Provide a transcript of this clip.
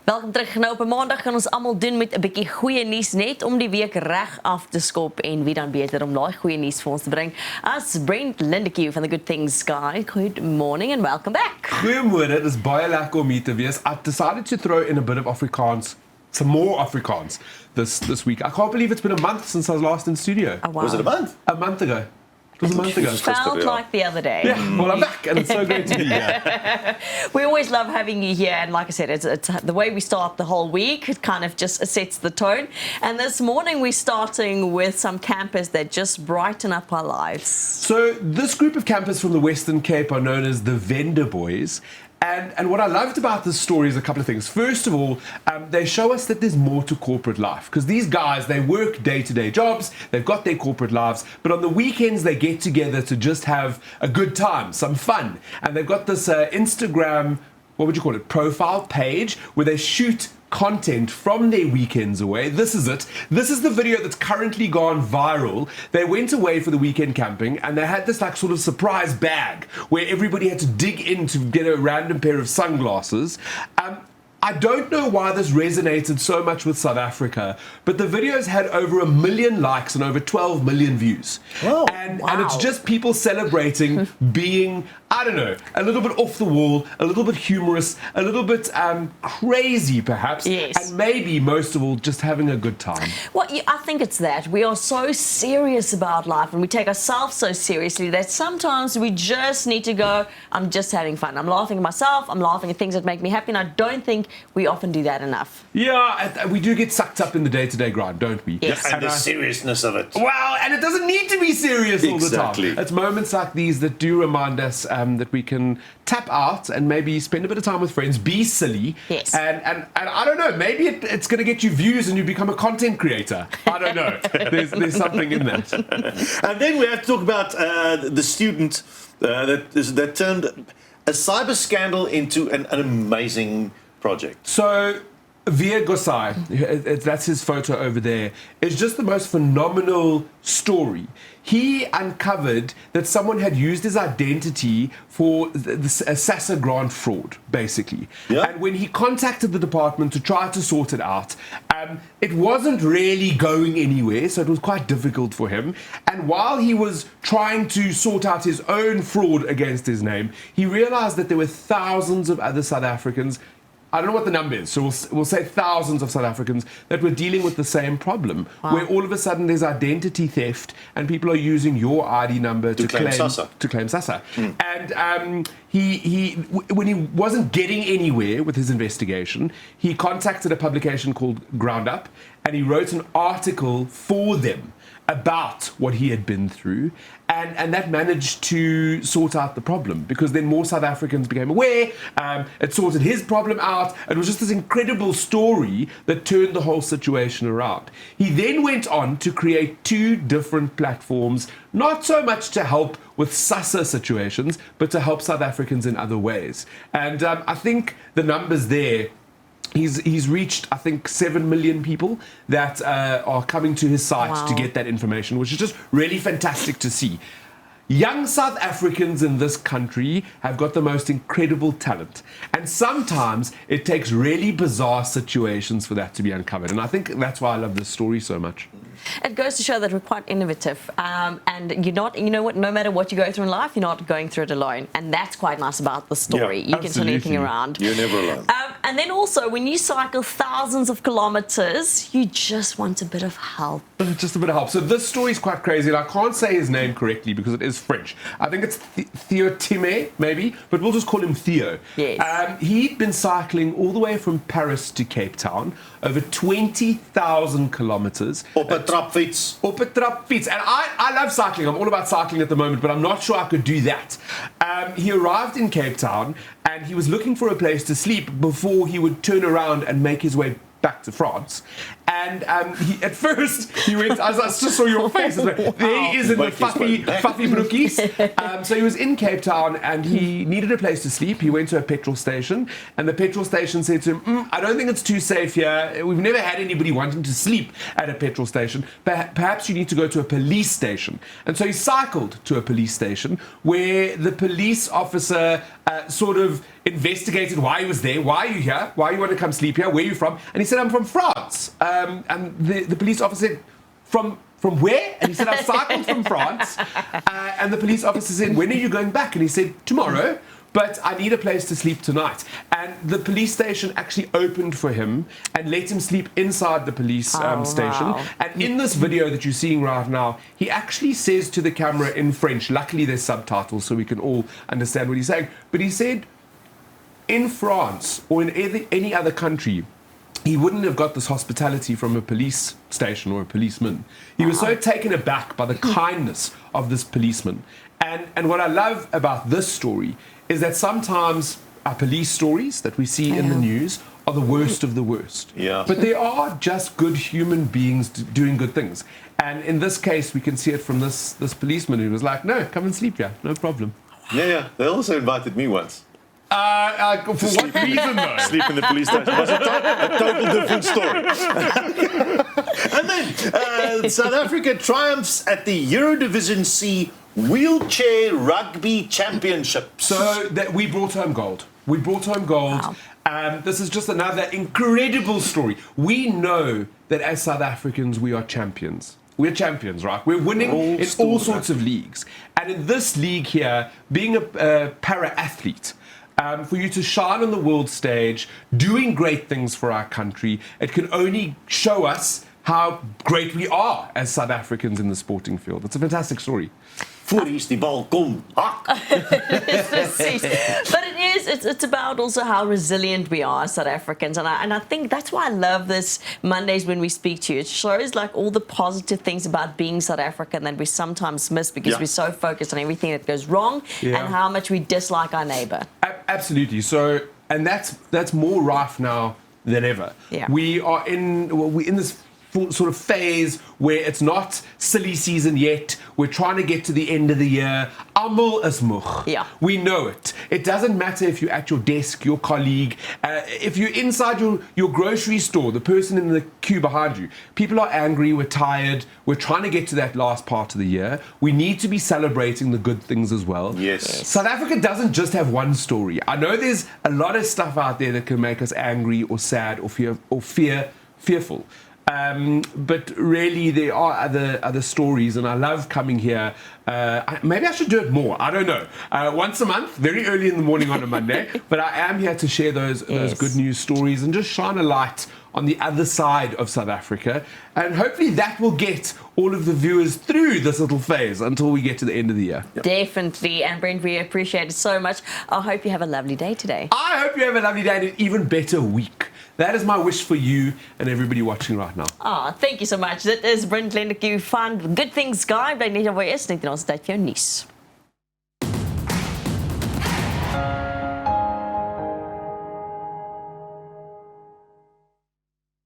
Welkom terug. Nou, op 'n maandag kan ons almal doen met 'n bietjie goeie nuus net om die week reg af te skop en wie dan beter om daai goeie nuus vir ons te bring as Brent Lindeque van the Good Things Guy. Good morning and welcome back. Goeiemôre, dis baie lekker om hier te wees. I decided to throw in a bit of Afrikaans, some more Afrikaans this week. I can't believe it's been a month since I was last in studio. Oh, wow. Was it a month? A month ago. It was a month ago. Felt like the other day. Yeah, well, I'm back, and it's so great to be here. We always love having you here, and like I said, it's the way we start the whole week. It kind of just sets the tone. And this morning we're starting with some campers that just brighten up our lives. So this group of campers from the Western Cape are known as the Vendor Boys. And what I loved about this story is a couple of things. First of all, they show us that there's more to corporate life. Because these guys, they work day-to-day jobs, they've got their corporate lives, but on the weekends they get together to just have a good time, some fun. And they've got this Instagram, what would you call it, profile page, where they shoot content from their weekends away. This is it. This is the video that's currently gone viral. They went away for the weekend camping and they had this like sort of surprise bag where everybody had to dig in to get a random pair of sunglasses. I don't know why this resonated so much with South Africa, but the videos had over 1 million likes and over 12 million views. Oh, and it's just people celebrating being, I don't know, a little bit off the wall, a little bit humorous, a little bit crazy perhaps, yes. And maybe most of all just having a good time. Well, I think it's that. We are so serious about life and we take ourselves so seriously that sometimes we just need to go, I'm just having fun. I'm laughing at myself, I'm laughing at things that make me happy, and I don't think we often do that enough. Yeah, we do get sucked up in the day-to-day grind, don't we? Yes. And the seriousness of it. Well, and it doesn't need to be serious all the Exactly. time. It's moments like these that do remind us that we can tap out and maybe spend a bit of time with friends, be silly. Yes. And I don't know, maybe it's going to get you views and you become a content creator. I don't know. There's something in that. And then we have to talk about the student that turned a cyber scandal into an amazing project. So, Weer, that's his photo over there, is just the most phenomenal story. He uncovered that someone had used his identity for a SASSA grant fraud, basically. Yeah. And when he contacted the department to try to sort it out, it wasn't really going anywhere, so it was quite difficult for him. And while he was trying to sort out his own fraud against his name, he realized that there were thousands of other South Africans, I don't know what the number is, so we'll say thousands of South Africans that were dealing with the same problem, where all of a sudden there's identity theft and people are using your ID number to claim SASSA. And when he wasn't getting anywhere with his investigation, he contacted a publication called Ground Up and he wrote an article for them about what he had been through, and that managed to sort out the problem because then more South Africans became aware. It sorted his problem out. It was just this incredible story that turned the whole situation around. He then went on to create 2 different platforms, not so much to help with SASSA situations, but to help South Africans in other ways. And I think the numbers there, He's reached, I think, 7 million people that are coming to his site to get that information, which is just really fantastic to see. Young South Africans in this country have got the most incredible talent. And sometimes it takes really bizarre situations for that to be uncovered. And I think that's why I love this story so much. It goes to show that we're quite innovative, and you're not, you know what, no matter what you go through in life, you're not going through it alone, and that's quite nice about the story. Yeah, you can turn anything around. You're never alone. And then also, when you cycle thousands of kilometers, you just want a bit of help. Just a bit of help. So this story is quite crazy, and I can't say his name correctly because it is French. I think it's Theo, maybe, but we'll just call him Theo. Yes. He'd been cycling all the way from Paris to Cape Town, over 20,000 kilometers. Op 'n trapfiets. Op 'n trapfiets. And I love cycling. I'm all about cycling at the moment, but I'm not sure I could do that. He arrived in Cape Town and he was looking for a place to sleep before he would turn around and make his way back to France. And at first he went, I just saw your face, there he is in the fuffy brookies. So he was in Cape Town and he needed a place to sleep. He went to a petrol station and the petrol station said to him, I don't think it's too safe here. We've never had anybody wanting to sleep at a petrol station. Perhaps you need to go to a police station. And so he cycled to a police station where the police officer sort of investigated why he was there. Why are you here? Why you want to come sleep here? Where are you from? And he said, I'm from France. And the police officer said, from where? And he said, I cycled from France. And the police officer said, when are you going back? And he said, tomorrow. But I need a place to sleep tonight. And the police station actually opened for him and let him sleep inside the police station. Wow. And in this video that you're seeing right now, he actually says to the camera in French, luckily there's subtitles so we can all understand what he's saying, but he said, in France or in any other country, he wouldn't have got this hospitality from a police station or a policeman. He was so taken aback by the kindness of this policeman. And what I love about this story is that sometimes our police stories that we see in the news are the worst of the worst. Yeah. But they are just good human beings doing good things. And in this case, we can see it from this policeman who was like, no, come and sleep here, no problem. Yeah. They also invited me once. For what reason, though? Sleep in the police station. It was a total different story. And then South Africa triumphs at the Eurodivision C Wheelchair Rugby Championships. So that we brought home gold. We brought home gold. Wow. This is just another incredible story. We know that as South Africans, we are champions. We're champions, right? We're winning in all sorts of leagues. And in this league here, being a para-athlete, for you to shine on the world stage, doing great things for our country, it can only show us how great we are as South Africans in the sporting field. It's a fantastic story. Voor is die bal, kom, hak. But it's about also how resilient we are as South Africans, and I think that's why I love this Mondays when we speak to you. It shows like all the positive things about being South African that we sometimes miss because we're so focused on everything that goes wrong and how much we dislike our neighbor. Absolutely. So, and that's more rife now than ever. Yeah. We're in this sort of phase where it's not silly season yet. We're trying to get to the end of the year. Almal is moeg. Yeah. We know it. It doesn't matter if you're at your desk, your colleague, if you're inside your grocery store, the person in the queue behind you. People are angry, we're tired, we're trying to get to that last part of the year. We need to be celebrating the good things as well. Yes. South Africa doesn't just have one story. I know there's a lot of stuff out there that can make us angry or sad or fearful. But really, there are other stories, and I love coming here. Maybe I should do it more. I don't know. Once a month, very early in the morning on a Monday. But I am here to share those good news stories and just shine a light on the other side of South Africa. And hopefully that will get all of the viewers through this little phase until we get to the end of the year. Yep. Definitely. And Brent, we appreciate it so much. I hope you have a lovely day today. I hope you have a lovely day and an even better week. That is my wish for you and everybody watching right now. Thank you so much. Dit is Brent Lindeque van Good Things Guy. Bly net waar jy is, net in ons tyd vir jou nuus.